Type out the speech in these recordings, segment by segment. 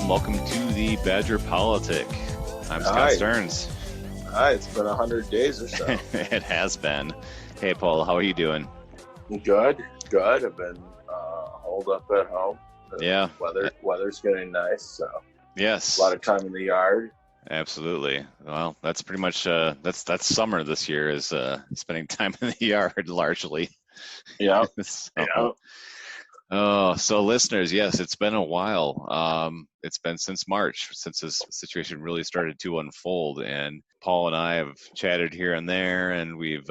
and welcome to the Badger Politic. I'm Scott Hi. Stearns. Hi, it's been 100 days or so. It has been. Hey, Paul, how are you doing? Good. I've been holed up at home. Yeah. Weather's getting nice, so Yes. a lot of time in the yard. Absolutely. Well, that's pretty much that's summer this year is spending time in the yard largely. Yeah. So listeners, yes, it's been a while. It's been since March since this situation really started to unfold, and Paul and I have chatted here and there, and we've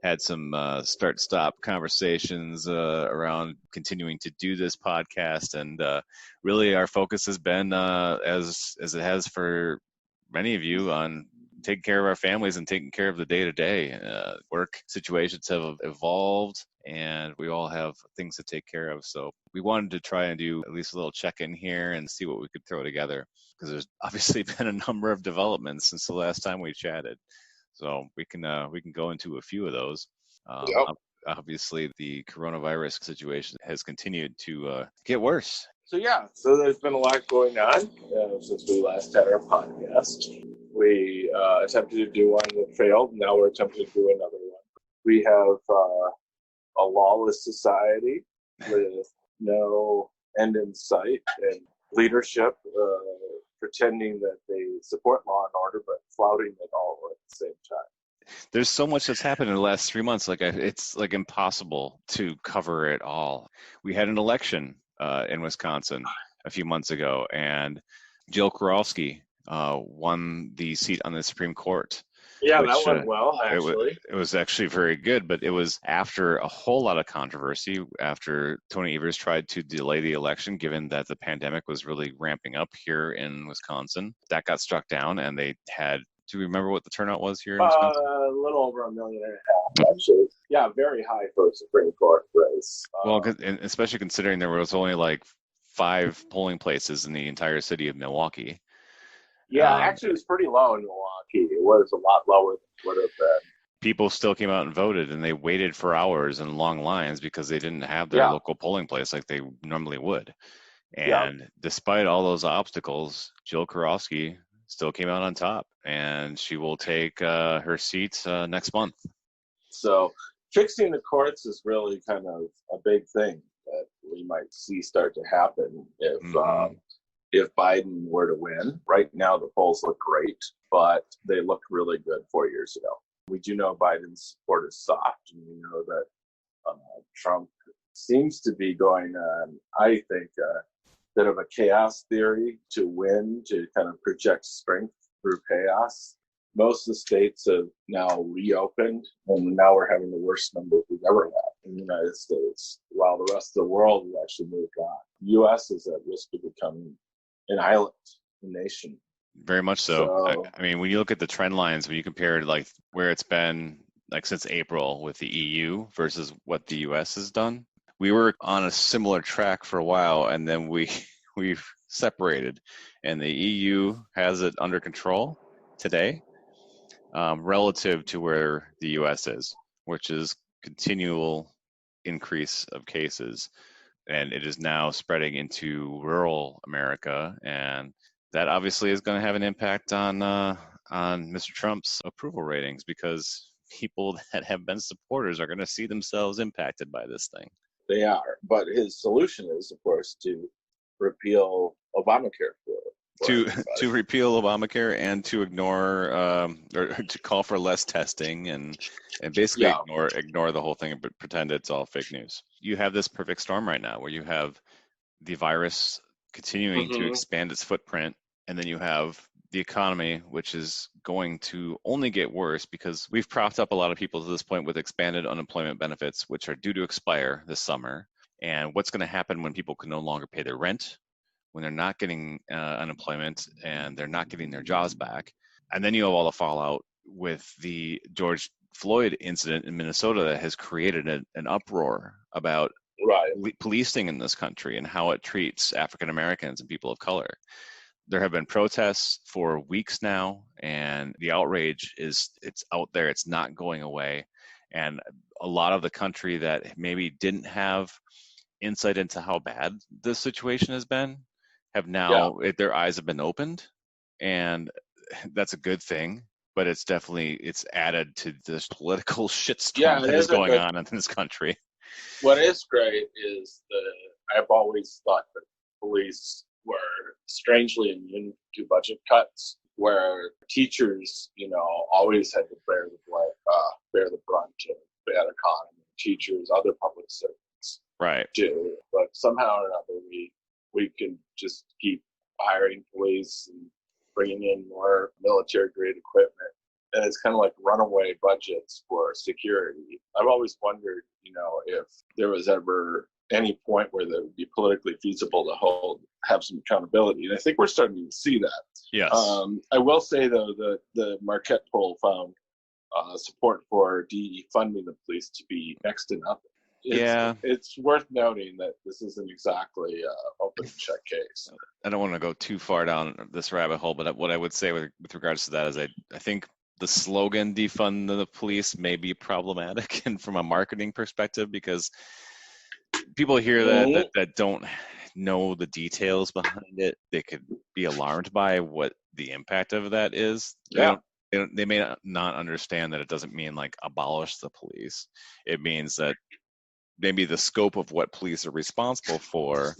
had some start-stop conversations around continuing to do this podcast, and really our focus has been, as it has for many of you, on taking care of our families and taking care of the day-to-day. Work situations have evolved, and we all have things to take care of. So we wanted to try and do at least a little check-in here and see what we could throw together, because there's obviously been a number of developments since the last time we chatted. So we can go into a few of those. Obviously, the coronavirus situation has continued to get worse. So there's been a lot going on since we last had our podcast. We attempted to do one that failed. Now we're attempting to do another one. We have a lawless society with no end in sight, and leadership pretending that they support law and order but flouting it all at the same time. There's so much that's happened in the last 3 months. It's like impossible to cover it all. We had an election in Wisconsin a few months ago, and Jill Kowalski won the seat on the Supreme Court. Yeah, that went well, actually. It was actually very good, but it was after a whole lot of controversy, after Tony Evers tried to delay the election, given that the pandemic was really ramping up here in Wisconsin. That got struck down, and they had, do you remember what the turnout was here in Wisconsin? A little over 1.5 million, actually. Yeah, very high for a Supreme Court race. Well, especially considering there was only like 5 polling places in the entire city of Milwaukee. Yeah, actually, it was pretty low in Milwaukee. It was a lot lower than it would have been. People still came out and voted, and they waited for hours in long lines because they didn't have their local polling place like they normally would. And despite all those obstacles, Jill Kowalski still came out on top, and she will take her seat next month. So fixing the courts is really kind of a big thing that we might see start to happen if Biden were to win. Right now, the polls look great, but they looked really good 4 years ago. We do know Biden's support is soft, and we know that Trump seems to be going on, I think, a bit of a chaos theory to win, to kind of project strength through chaos. Most of the states have now reopened, and now we're having the worst numbers we've ever had in the United States, while the rest of the world has actually moved on. The U.S. is at risk of becoming an island, a nation. Very much so. I mean, when you look at the trend lines, when you compare like where it's been like since April with the EU versus what the US has done, we were on a similar track for a while, and then we've separated, and the EU has it under control today, relative to where the US is, which is continual increase of cases. And it is now spreading into rural America, and that obviously is going to have an impact on Mr. Trump's approval ratings, because people that have been supporters are going to see themselves impacted by this thing. They are, but his solution is, of course, to repeal Obamacare. To repeal Obamacare and to ignore or to call for less testing and basically ignore the whole thing and pretend it's all fake news. You have this perfect storm right now where you have the virus continuing to expand its footprint, and then you have the economy, which is going to only get worse because we've propped up a lot of people to this point with expanded unemployment benefits, which are due to expire this summer. And what's going to happen when people can no longer pay their rent, when they're not getting unemployment and they're not getting their jobs back? And then you have all the fallout with the George Floyd incident in Minnesota that has created an uproar about policing in this country and how it treats African Americans and people of color. There have been protests for weeks now, and the outrage it's out there. It's not going away. And a lot of the country that maybe didn't have insight into how bad this situation has been have now, their eyes have been opened, and that's a good thing. But it's added to this political shitstorm that is going on in this country. What is great is I've always thought that police were strangely immune to budget cuts, where teachers, always had to bear the brunt of bad economy. Teachers, other public servants, right, do. But somehow or another, we can just keep hiring police and bringing in more military-grade equipment. And it's kind of like runaway budgets for security. I've always wondered, if there was ever any point where that would be politically feasible to have some accountability. And I think we're starting to see that. Yes. I will say, though, that the Marquette poll found support for defunding the police to be next to nothing. It's worth noting that this isn't exactly an open check case. I don't want to go too far down this rabbit hole, but what I would say with regards to that is I think the slogan defund the police may be problematic and from a marketing perspective, because people hear that don't know the details behind it. They could be alarmed by what the impact of that is. They may not understand that it doesn't mean like abolish the police. It means that maybe the scope of what police are responsible for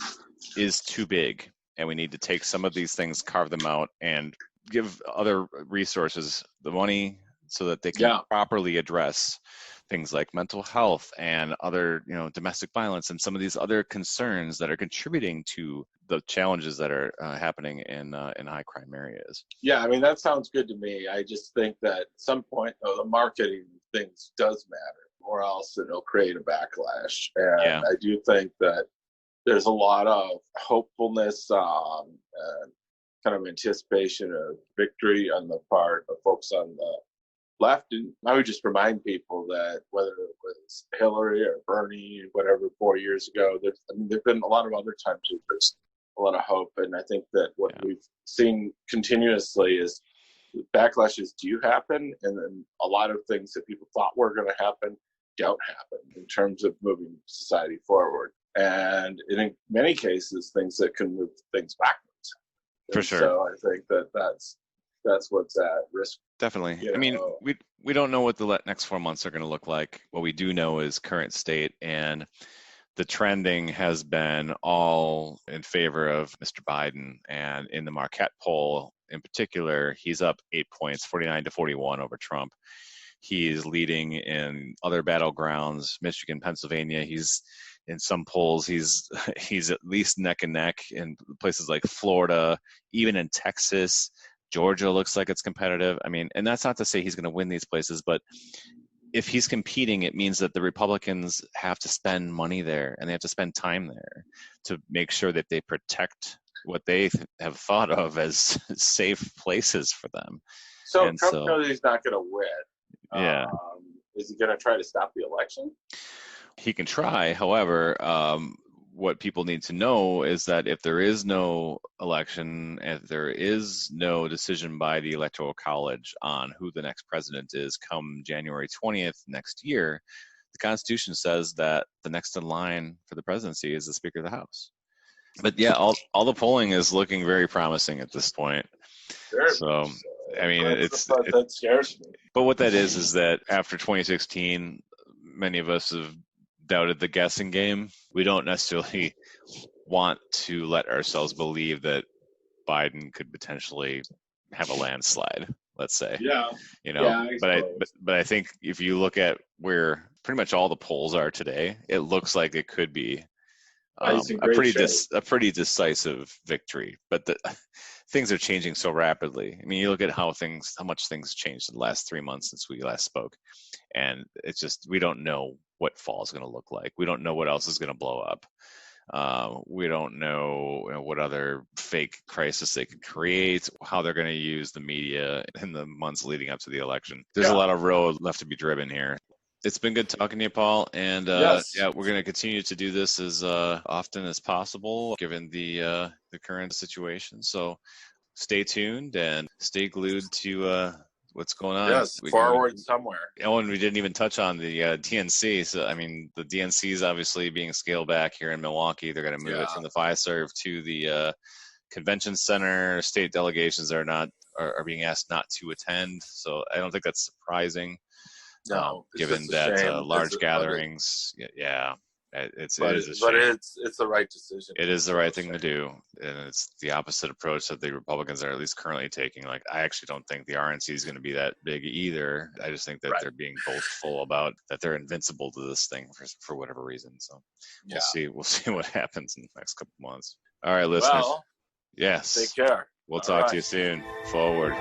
is too big, and we need to take some of these things, carve them out, and give other resources the money so that they can properly address things like mental health and other, domestic violence and some of these other concerns that are contributing to the challenges that are happening in high crime areas. Yeah, I mean, that sounds good to me. I just think that at some point, though, the marketing things does matter, or else it'll create a backlash. And I do think that there's a lot of hopefulness and kind of anticipation of victory on the part of folks on the left. And I would just remind people that whether it was Hillary or Bernie, whatever, 4 years ago, there've been a lot of other times where there's a lot of hope. And I think that what we've seen continuously is backlashes do happen, and then a lot of things that people thought were going to happen don't happen in terms of moving society forward. And in many cases, things that can move things backwards. For sure. So I think that's what's at risk. Definitely. I mean, we don't know what the next 4 months are going to look like. What we do know is current state, and the trending has been all in favor of Mr. Biden. And in the Marquette poll in particular, he's up 8 points, 49-41 over Trump. He is leading in other battlegrounds, Michigan, Pennsylvania. He's in some polls, he's at least neck and neck in places like Florida, even in Texas. Georgia looks like it's competitive. I mean, and that's not to say he's going to win these places, but if he's competing, it means that the Republicans have to spend money there, and they have to spend time there to make sure that they protect what they have thought of as safe places for them. So Trump knows he's not going to win. Yeah. Is he going to try to stop the election? He can try. However, what people need to know is that if there is no election, if there is no decision by the Electoral College on who the next president is come January 20th next year, the Constitution says that the next in line for the presidency is the Speaker of the House. But yeah, all the polling is looking very promising at this point. Sure. So, I mean, that scares me. But what that is that after 2016, many of us have doubted the guessing game. We don't necessarily want to let ourselves believe that Biden could potentially have a landslide, let's say. Yeah. But I think if you look at where pretty much all the polls are today, it looks like it could be a pretty decisive victory. But things are changing so rapidly. I mean, you look at how much things changed in the last 3 months since we last spoke, and it's just we don't know what fall is going to look like. We don't know what else is going to blow up. We don't know, what other fake crisis they could create, how they're going to use the media in the months leading up to the election. There's a lot of road left to be driven here. It's been good talking to you, Paul, and we're going to continue to do this as often as possible, given the current situation. So stay tuned and stay glued to what's going on. Yes, forward somewhere. Oh, and we didn't even touch on the DNC. So, I mean, the DNC is obviously being scaled back here in Milwaukee. They're going to move it from the Fiserv to the convention center, state delegations are being asked not to attend. So I don't think that's surprising. No, it's given just a that shame. large gatherings, it's a shame. It's the right decision. It is the right thing to do, and it's the opposite approach that the Republicans are at least currently taking. Like, I actually don't think the RNC is going to be that big either. I just think that they're being boastful about that they're invincible to this thing for whatever reason. So we'll see what happens in the next couple months. All right, listeners. Well, yes. take care. We'll talk to you soon. Forward.